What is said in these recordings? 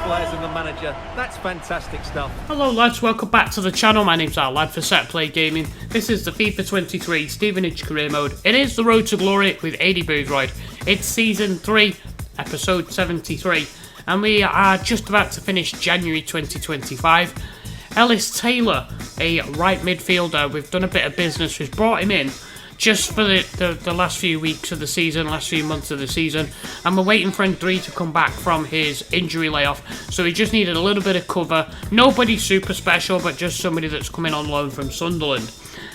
players and the manager. That's fantastic stuff. Hello lads, welcome back to the channel. My name's Lad for Set Play Gaming. This is the FIFA 23 Stevenage Career Mode. It is the Road to Glory with Aidy Boothroyd. It's Season 3, Episode 73. And we are just about to finish January 2025. Ellis Taylor, a right midfielder, we've done a bit of business. We've brought him in just for the last few weeks of the season, last few months of the season, and we're waiting for N3 to come back from his injury layoff, so he just needed a little bit of cover. Nobody super special, but just somebody that's coming on loan from Sunderland.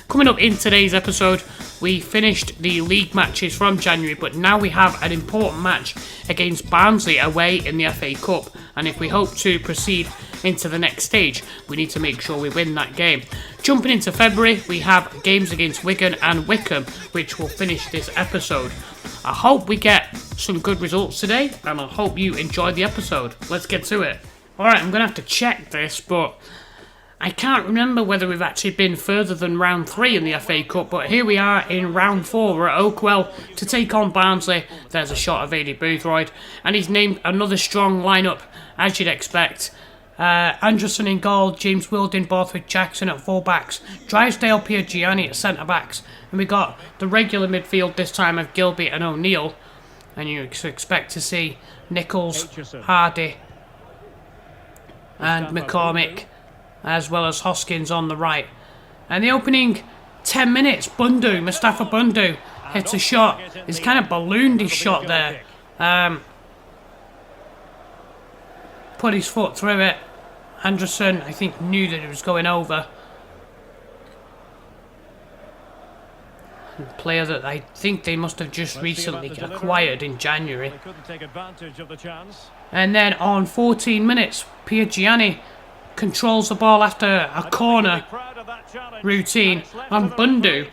Coming up in today's episode, we finished the league matches from January, but now we have an important match against Barnsley away in the FA Cup, and if we hope to proceed into the next stage, we need to make sure we win that game. Jumping into February, we have games against Wigan and Wycombe, which will finish this episode. I hope we get some good results today, and I hope you enjoy the episode. Let's get to it. Alright, I'm going to have to check this, but I can't remember whether we've actually been further than round 3 in the FA Cup, but here we are in round 4. We're at Oakwell to take on Barnsley. There's a shot of Aidy Boothroyd, and he's named another strong lineup, as you'd expect. Anderson in goal, James Wilden, Boothroyd, Jackson at full-backs, Drysdale, Gianni at centre-backs, and we got the regular midfield this time of Gilby and O'Neill, and you expect to see Nichols, Hardy, and McCormick, as well as Hoskins on the right. And the opening 10 minutes, Mustafa Bundu hits a shot. He's kind of ballooned his shot there. Put his foot through it. Anderson, I think, knew that it was going over. A player that I think they must have just recently acquired in January. And then on 14 minutes, Gianni controls the ball after a corner routine, and Bundu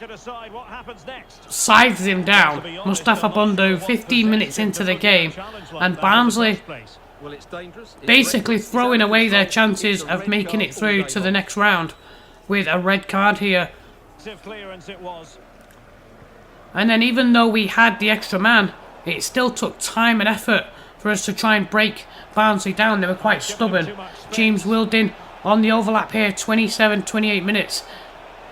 scythes him down. Mustafa Bundu, 15 minutes into the game, and Barnsley basically throwing away their chances of making it through to the next round with a red card here. And then even though we had the extra man, it still took time and effort for us to try and break Barnsley down. They were quite stubborn. James Wilden on the overlap here, 27-28 minutes.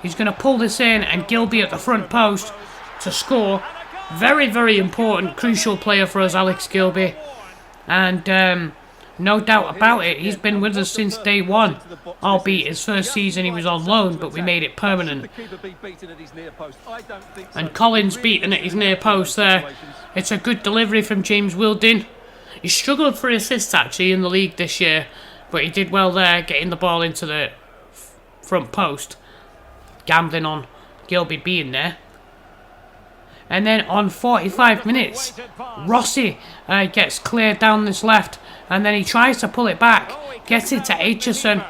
He's going to pull this in, and Gilby at the front post to score. Very, very important, crucial player for us, Alex Gilby. And no doubt about it, he's been with us since day one. Albeit his first season he was on loan, but we made it permanent. And Collins beaten at his near post there. It's a good delivery from James Wilden. He struggled for assists actually in the league this year, but he did well there, getting the ball into the front post. Gambling on Gilby being there. And then on 45 minutes, Rossi gets cleared down this left, and then he tries to pull it back, gets it to Aitchison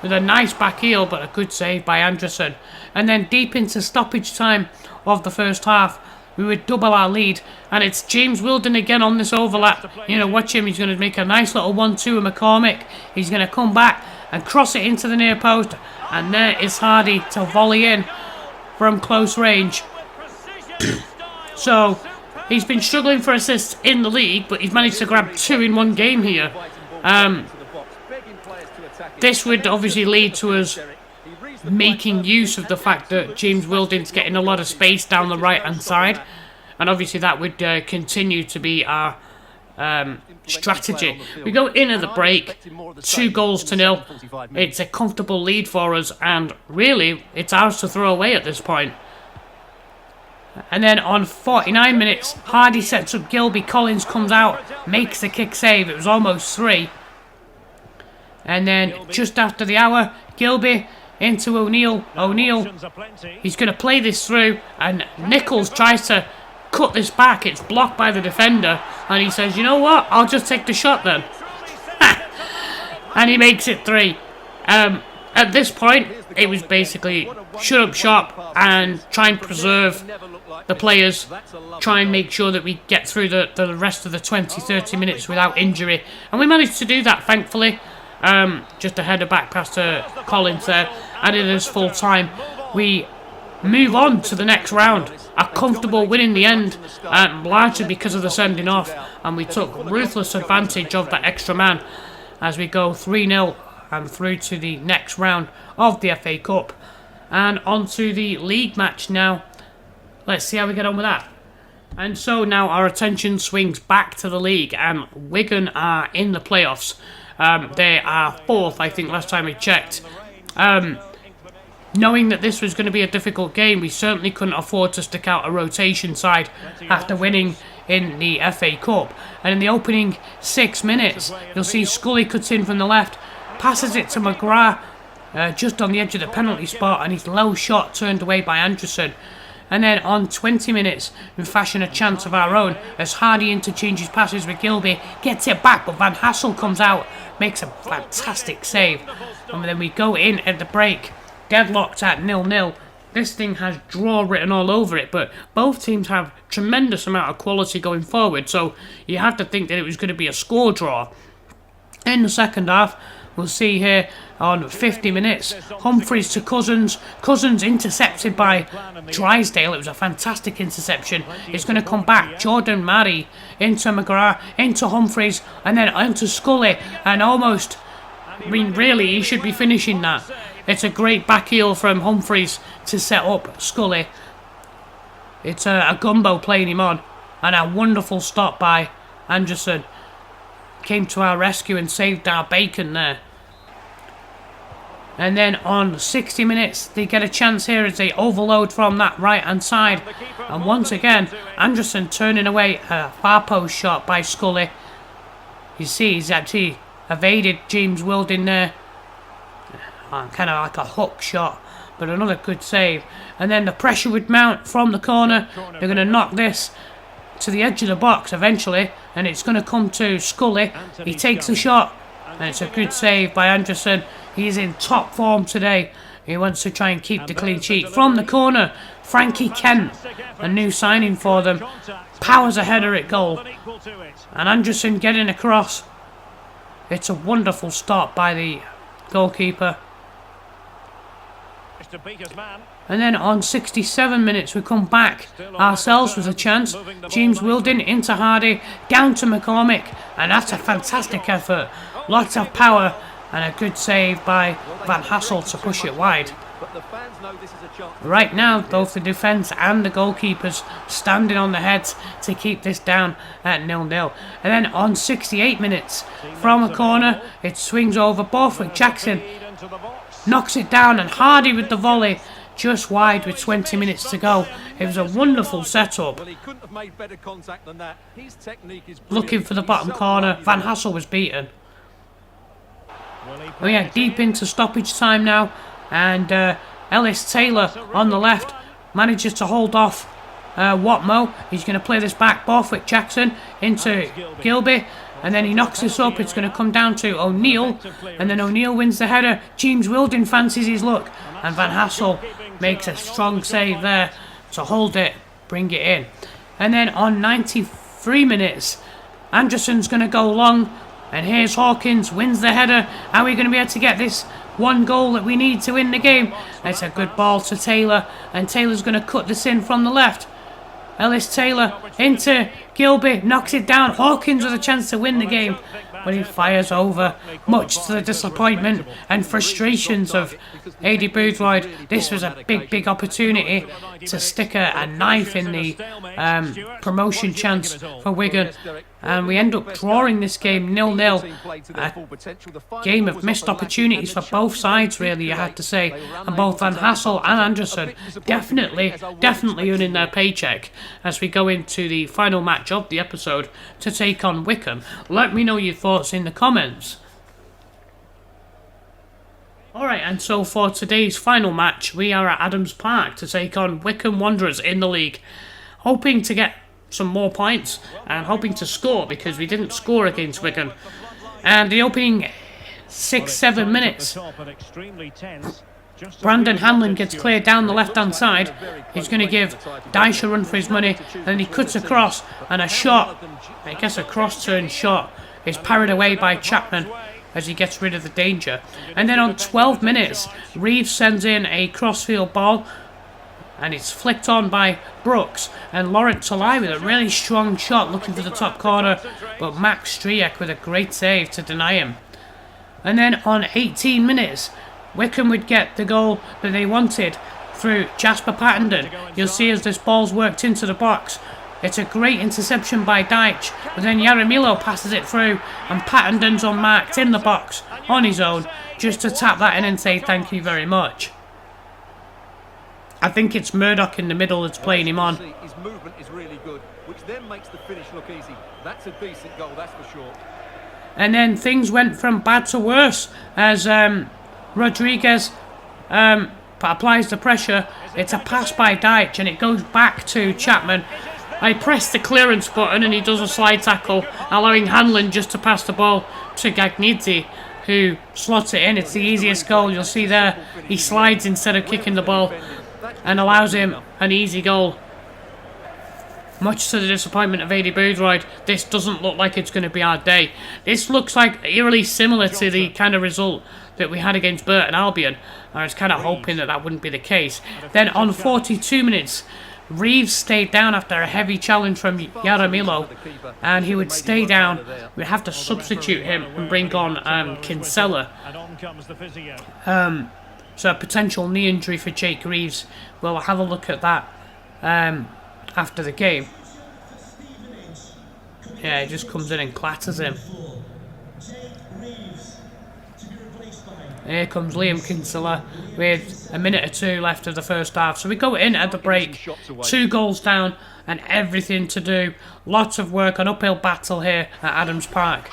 with a nice back heel, but a good save by Anderson. And then deep into stoppage time of the first half, we would double our lead, and it's James Wilden again on this overlap. You know, watch him, he's going to make a nice little 1-2 with McCormick. He's going to come back and cross it into the near post, and there is Hardy to volley in from close range. So, he's been struggling for assists in the league, but he's managed to grab 2 in one game here. This would obviously lead to us making use of the fact that James Wilden's getting a lot of space down the right-hand side. And obviously that would continue to be our strategy. We go in at the break, 2-0. It's a comfortable lead for us, and really, it's ours to throw away at this point. And then on 49 minutes, Hardy sets up Gilby, Collins comes out, makes the kick save. It was almost 3. And then just after the hour, Gilby into O'Neill. O'Neill, he's going to play this through, and Nichols tries to cut this back. It's blocked by the defender, and he says, you know what, I'll just take the shot then. And he makes it 3. At this point, it was basically shut up shop and try and preserve the players, try and make sure that we get through the rest of the 20-30 minutes without injury. And we managed to do that, thankfully. Just a header back past Collins there, and it is full time. We move on to the next round. A comfortable win in the end, largely because of the sending off, and we took ruthless advantage of that extra man. as we go 3-0 and through to the next round of the FA Cup. And on to the league match now. Let's see how we get on with that. And so now our attention swings back to the league, and Wigan are in the playoffs. They are 4th, I think, last time we checked. Knowing that this was going to be a difficult game, we certainly couldn't afford to stick out a rotation side after winning in the FA Cup. And in the opening 6 minutes, you'll see Scully cuts in from the left, passes it to McGrath, just on the edge of the penalty spot, and his low shot turned away by Anderson. And then on 20 minutes, we fashion a chance of our own as Hardy interchanges passes with Gilby, gets it back, but Van Hassel comes out, makes a fantastic save. And then we go in at the break, deadlocked at 0-0. This thing has draw written all over it, but both teams have tremendous amount of quality going forward, so you have to think that it was going to be a score draw. In the second half, we'll see here on 50 minutes, Humphreys to Cousins. Cousins intercepted by Drysdale. It was a fantastic interception. It's going to come back. Jordan Marry into McGrath, into Humphreys, and then into Scully. And almost, I mean, really, he should be finishing that. It's a great back heel from Humphreys to set up Scully. It's a gumbo playing him on. And a wonderful stop by Anderson. Came to our rescue and saved our bacon there. And then on 60 minutes, they get a chance here as they overload from that right-hand side. And once again, Anderson turning away a far post shot by Scully. You see, he's actually evaded James Wilding there. Kind of like a hook shot, but another good save. And then the pressure would mount from the corner. They're going to knock this to the edge of the box eventually, and it's going to come to Scully. He takes a shot, and it's a good save by Anderson. He's in top form today. He wants to try and keep the clean sheet. From the corner, Frankie Kent, a new signing for them, powers a header at goal. And Anderson getting across. It's a wonderful stop by the goalkeeper. And then on 67 minutes, we come back ourselves with a chance. James Wilding into Hardy, down to McCormick, and that's a fantastic effort. Lots of power and a good save by Van Hassel to push it wide. Right now, both the defence and the goalkeepers standing on the heads to keep this down at 0-0. And then on 68 minutes, from a corner, it swings over Borthwick Jackson, knocks it down, and Hardy with the volley, just wide with 20 minutes to go. It was a wonderful setup. Looking for the bottom corner, Van Hassel was beaten. We are deep into stoppage time now, and Ellis Taylor on the left manages to hold off Watmo. He's going to play this back, Borthwick Jackson into Gilby, and then he knocks this up. It's going to come down to O'Neill, and then O'Neill wins the header. James Wilding fancies his luck, and Van Hassel makes a strong save there to hold it, bring it in. And then on 93 minutes, Anderson's going to go long, and here's Hawkins, wins the header. Are we going to be able to get this one goal that we need to win the game? It's a good ball to Taylor, and Taylor's going to cut this in from the left. Ellis Taylor into Gilby, knocks it down. Hawkins with a chance to win the game, but he fires over, much to the disappointment and frustrations of Aidy Boothroyd. This was a big opportunity to stick a knife in the promotion chance for Wigan, and we end up drawing this game 0-0. A game of missed opportunities for both sides, really, you had to say, and both Van Hassel and Anderson definitely earning their paycheck as we go into the final match of the episode to take on Wycombe. Let me know your thoughts in the comments. Alright, and so for today's final match, we are at Adams Park to take on Wycombe Wanderers in the league. Hoping to get some more points and hoping to score, because we didn't score against Wigan. And the opening 6-7 minutes, Brandon Hanlon gets cleared down the left-hand side. He's going to give Dyche a run for his money, and then he cuts across, and a shot, I guess a cross-turn shot, is parried away by Chapman as he gets rid of the danger. And then on 12 minutes, Reeves sends in a crossfield ball, and it's flicked on by Brooks, and Laurent Talai with a really strong shot looking for the top corner, but Max Striek with a great save to deny him. And then on 18 minutes, Wycombe would get the goal that they wanted through Jasper Pattenden. You'll see as this ball's worked into the box. It's a great interception by Deitch, but then Yaramilo passes it through and Pattenden's unmarked in the box on his own just to tap that in and say thank you very much. I think it's Murdoch in the middle that's playing him on. His movement is really good, which then makes the finish look easy. That's a decent goal, that's for sure. And then things went from bad to worse as Rodriguez applies the pressure. It's a pass by Deitch and it goes back to Chapman. I press the clearance button and he does a slide tackle, allowing Hanlon just to pass the ball to Gagnizzi, who slots it in. It's the easiest goal. You'll see there, he slides instead of kicking the ball and allows him an easy goal. Much to the disappointment of Aidy Boothroyd, this doesn't look like it's going to be our day. This looks like eerily similar to the kind of result that we had against Burton Albion. I was kind of hoping that that wouldn't be the case. Then on 42 minutes, Reeves stayed down after a heavy challenge from Yaramilo, and he would stay down. We'd have to substitute him and bring on Kinsella. So a potential knee injury for Jake Reeves. We'll have a look at that after the game. Yeah, he just comes in and clatters him. Here comes Liam Kinsella with a minute or two left of the first half. So we go in at the break, 2 goals down and everything to do. Lots of work, an uphill battle here at Adams Park.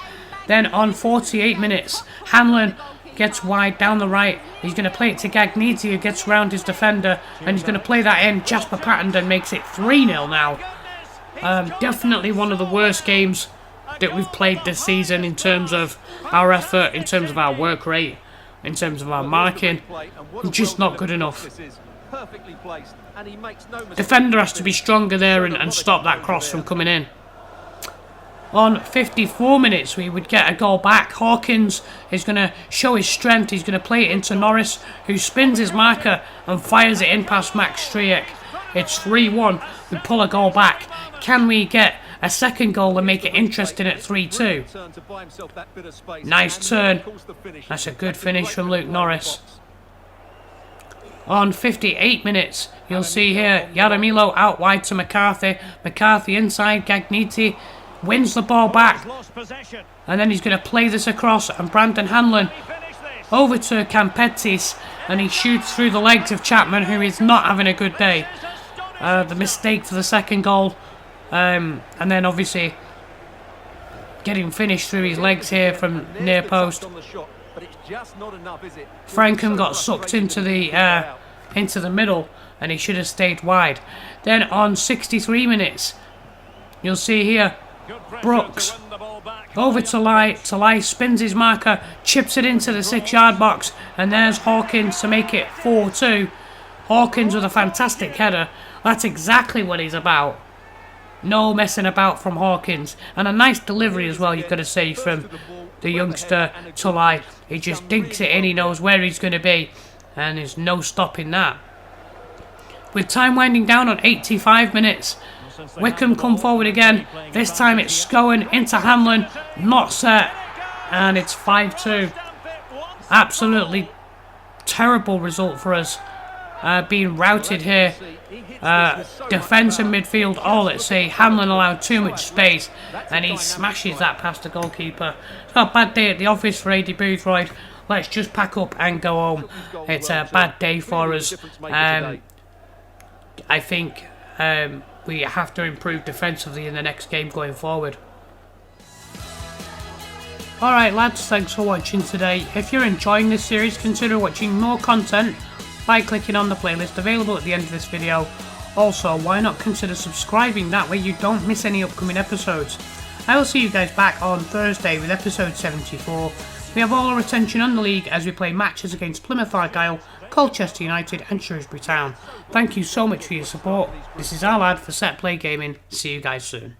Then on 48 minutes, Hanlon gets wide down the right. He's going to play it to Gagnizzi, who gets round his defender, and he's going to play that in. Jasper Pattenden makes it 3-0 now. Definitely one of the worst games that we've played this season in terms of our effort, in terms of our work rate, in terms of our marking. Just not good enough. Defender has to be stronger there and stop that cross from coming in. On 54 minutes, we would get a goal back. Hawkins is going to show his strength. He's going to play it into Norris, who spins his marker and fires it in past Max Striek. It's 3-1. We pull a goal back. Can we get a second goal and make it interesting at 3-2? Nice turn. That's a good finish from Luke Norris. On 58 minutes, you'll see here Yaramilo out wide to McCarthy. McCarthy inside. Gagnizzi wins the ball back. And then he's going to play this across. And Brandon Hanlon over to Campetis. And he shoots through the legs of Chapman, who is not having a good day. The mistake for the second goal. And then obviously getting finished through his legs here from near post. Frankham got sucked into the middle and he should have stayed wide. Then on 63 minutes, you'll see here Brooks over to Lai. Lai spins his marker, chips it into the 6-yard box, and there's Hawkins to make it 4-2. Hawkins with a fantastic header. That's exactly what he's about. No messing about from Hawkins. And a nice delivery as well, you've got to say, from the youngster Tulai. He just dinks it in, he knows where he's going to be, and there's no stopping that. With time winding down on 85 minutes, Wycombe come forward again. This time it's Scowen into Hanlon, not set, and it's 5-2. Absolutely terrible result for us. Being routed here. Defence and midfield all at sea. Hanlon allowed too much space and he smashes that past the goalkeeper. It's not a bad day at the office for Aidy Boothroyd. Let's just pack up and go home. It's a bad day for us. I think we have to improve defensively in the next game going forward. Alright lads, thanks for watching today. If you're enjoying this series, consider watching more content by clicking on the playlist available at the end of this video. Also, why not consider subscribing, that way you don't miss any upcoming episodes. I will see you guys back on Thursday with episode 74. We have all our attention on the league as we play matches against Plymouth Argyle, Colchester United and Shrewsbury Town. Thank you so much for your support. This is our lad for Set Play Gaming. See you guys soon.